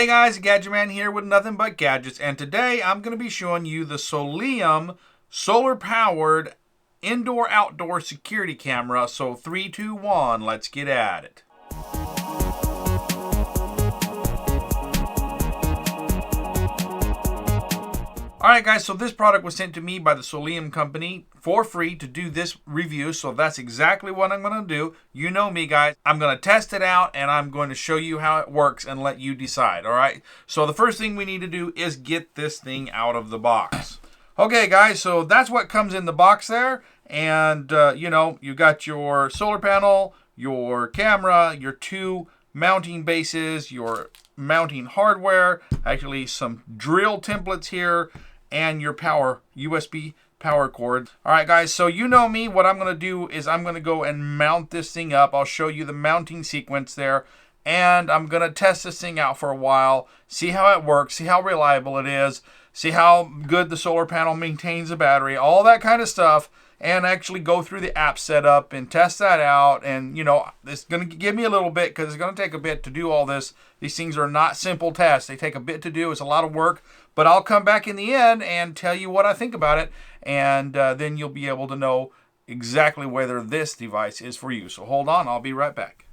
Hey guys, Gadgetman here with Nothing But Gadgets, and today I'm going to be showing you the Soliom solar-powered indoor-outdoor security camera. So 3, 2, 1, let's get at it. Alright guys, so this product was sent to me by the Soliom company for free to do this review, so that's exactly what I'm going to do. You know me guys, I'm going to test it out and I'm going to show you how it works and let you decide, alright? So the first thing we need to do is get this thing out of the box. Okay guys, so that's what comes in the box there, and you got your solar panel, your camera, your two mounting bases, your mounting hardware, actually some drill templates here, and your USB power cord. All right, guys, so you know me. What I'm going to do is I'm going to go and mount this thing up. I'll show you the mounting sequence there, and I'm going to test this thing out for a while, see how it works, see how reliable it is, see how good the solar panel maintains the battery, all that kind of stuff, and actually go through the app setup and test that out. And, it's going to give me a little bit because it's going to take a bit to do all this. These things are not simple tests. They take a bit to do. It's a lot of work. But I'll come back in the end and tell you what I think about it. And then you'll be able to know exactly whether this device is for you. So hold on. I'll be right back.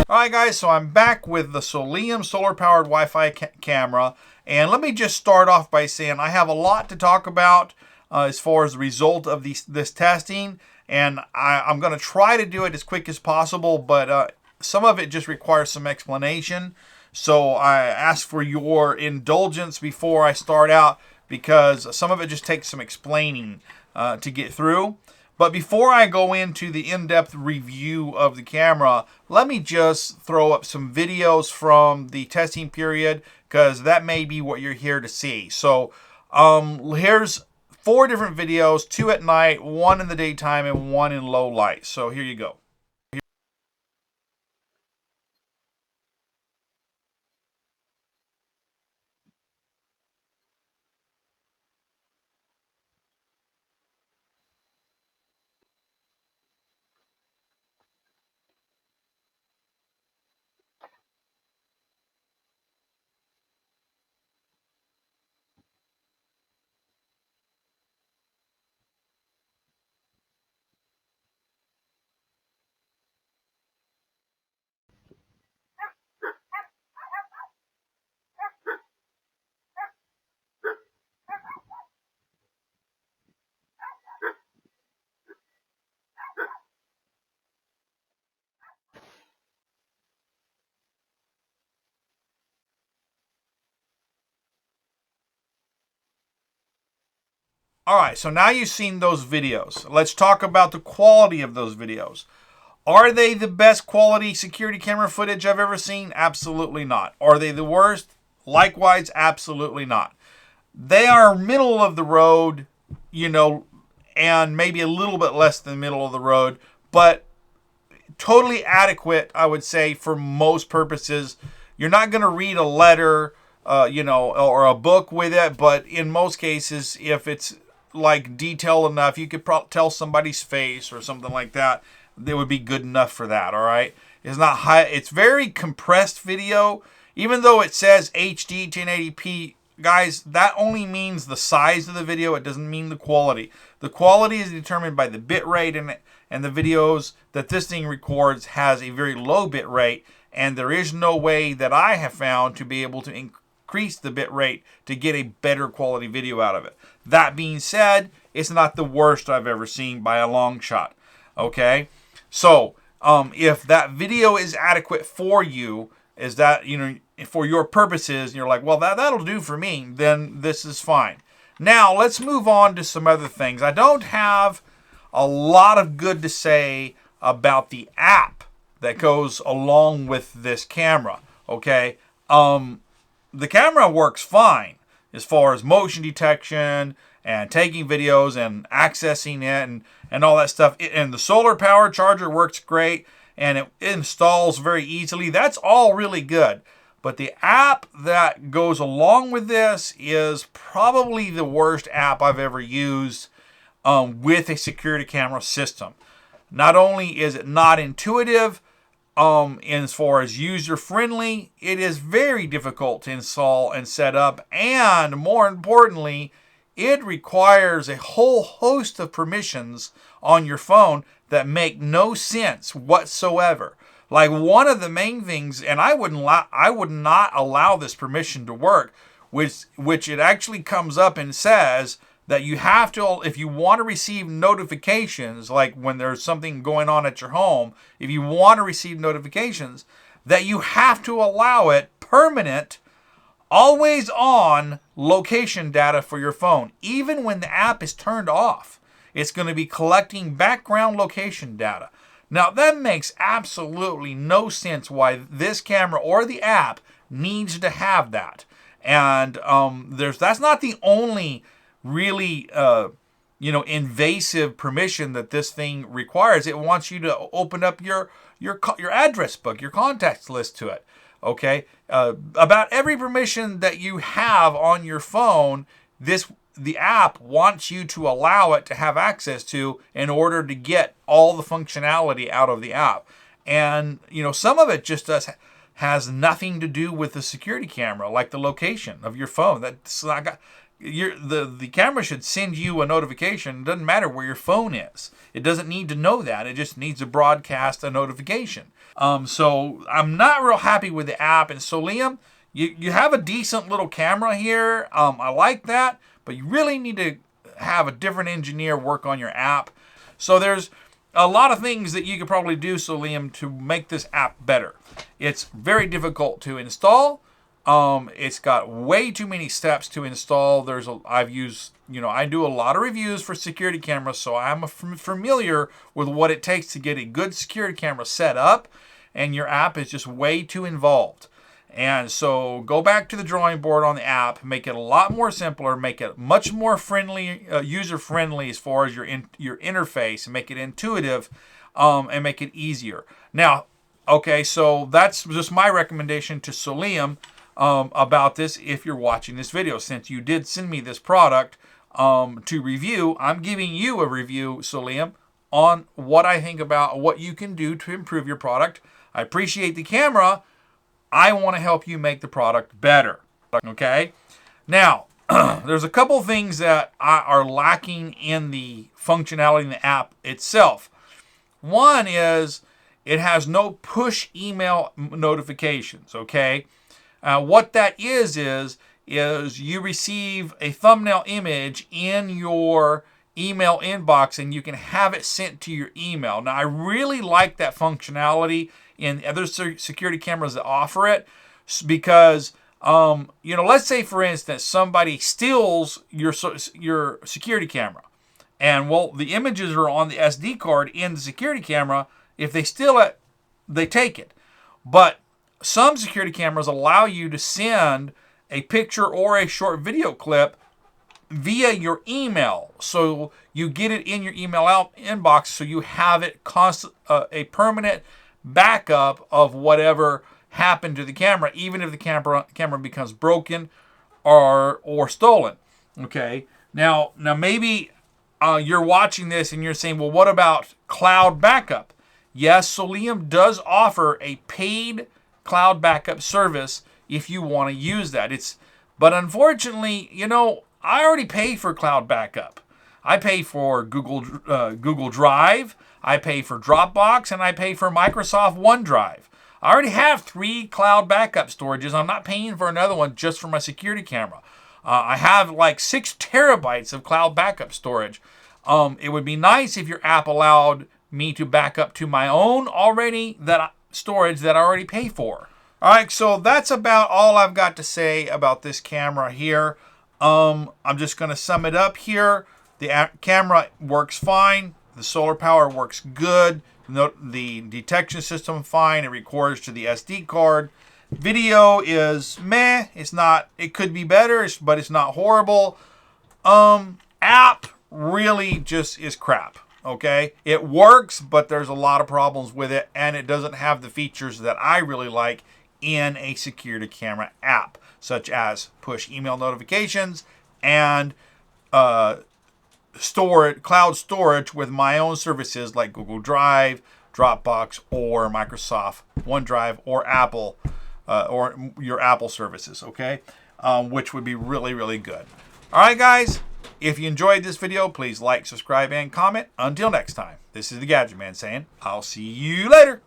Alright guys, so I'm back with the Soliom solar-powered Wi-Fi camera, and let me just start off by saying I have a lot to talk about as far as the result of this testing, and I'm going to try to do it as quick as possible, but some of it just requires some explanation, so I ask for your indulgence before I start out, because some of it just takes some explaining to get through. But before I go into the in-depth review of the camera, let me just throw up some videos from the testing period, because that may be what you're here to see. So here's 4 different videos, 2 at night, 1 in the daytime, and 1 in low light. So here you go. Alright, so now you've seen those videos. Let's talk about the quality of those videos. Are they the best quality security camera footage I've ever seen? Absolutely not. Are they the worst? Likewise, absolutely not. They are middle of the road, and maybe a little bit less than middle of the road, but totally adequate, I would say, for most purposes. You're not going to read a letter, or a book with it, but in most cases, if it's like detailed enough, you could tell somebody's face or something like that. They would be good enough for that. All right, it's not high. It's very compressed video, even though it says HD 1080p. Guys, that only means the size of the video. It doesn't mean the quality. The quality is determined by the bit rate, and the videos that this thing records has a very low bit rate, and there is no way that I have found to be able to increase the bit rate to get a better quality video out of it. That being said, it's not the worst I've ever seen by a long shot. Okay, so if that video is adequate for you, is that, you know, for your purposes, and you're like, well, that'll do for me, then this is fine. Now let's move on to some other things. I don't have a lot of good to say about the app that goes along with this camera. Okay, the camera works fine as far as motion detection and taking videos and accessing it and all that stuff. And the solar power charger works great, and it installs very easily. That's all really good. But the app that goes along with this is probably the worst app I've ever used with a security camera system. Not only is it not intuitive, as far as user-friendly, it is very difficult to install and set up, and more importantly, it requires a whole host of permissions on your phone that make no sense whatsoever. Like, one of the main things, and I would not allow this permission to work, which it actually comes up and says that you have to, if you want to receive notifications, like when there's something going on at your home, if you want to receive notifications, that you have to allow it permanent, always on location data for your phone. Even when the app is turned off, it's going to be collecting background location data. Now, that makes absolutely no sense why this camera or the app needs to have that. And that's not the only really invasive permission that this thing requires. It wants you to open up your address book, your contacts list to it. Okay, about every permission that you have on your phone, the app wants you to allow it to have access to in order to get all the functionality out of the app. And some of it just has nothing to do with the security camera, like the location of your phone. That's not the camera should send you a notification. It doesn't matter where your phone is. It doesn't need to know that. It just needs to broadcast a notification. So I'm not real happy with the app. And Soliom, you have a decent little camera here. I like that, but you really need to have a different engineer work on your app. So there's a lot of things that you could probably do, Soliom, to make this app better. It's very difficult to install. It's got way too many steps to install. I do a lot of reviews for security cameras, so I'm familiar with what it takes to get a good security camera set up, and your app is just way too involved. And so go back to the drawing board on the app, make it a lot more simpler, make it much more friendly, user-friendly as far as your interface, and make it intuitive, and make it easier. Now, okay, so that's just my recommendation to Soliom about this. If you're watching this video, since you did send me this product to review, I'm giving you a review, Soliom, on what I think about what you can do to improve your product. I appreciate the camera. I want to help you make the product better. Okay? Now, there's a couple things that are lacking in the functionality in the app itself. One is it has no push email notifications. Okay? What that is you receive a thumbnail image in your email inbox and you can have it sent to your email. Now, I really like that functionality in other security cameras that offer it, because let's say, for instance, somebody steals your security camera, and the images are on the SD card in the security camera. If they steal it, they take it. But some security cameras allow you to send a picture or a short video clip via your email, so you get it in your email inbox, so you have it a permanent backup of whatever happened to the camera, even if the camera becomes broken or stolen. Okay, now maybe you're watching this and you're saying, well, what about cloud backup? Yes, Soliom does offer a paid cloud backup service if you want to use that. But unfortunately, I already pay for cloud backup. I pay for Google Drive, I pay for Dropbox, and I pay for Microsoft OneDrive. I already have 3 cloud backup storages. I'm not paying for another one just for my security camera. I have like 6 terabytes of cloud backup storage. It would be nice if your app allowed me to back up to my own storage that I already pay for. All right, so that's about all I've got to say about this camera here. I'm just going to sum it up here. The camera works fine. The solar power works good. The detection system fine. It records to the SD card. Video is meh. It's not. It could be better, but it's not horrible. App really just is crap. Okay, it works, but there's a lot of problems with it, and it doesn't have the features that I really like in a security camera app, such as push email notifications and cloud storage with my own services like Google Drive, Dropbox, or Microsoft OneDrive, or Apple, or your Apple services, okay? Which would be really, really good. All right, guys, if you enjoyed this video, please like, subscribe, and comment. Until next time, this is the Gadget Man saying, I'll see you later.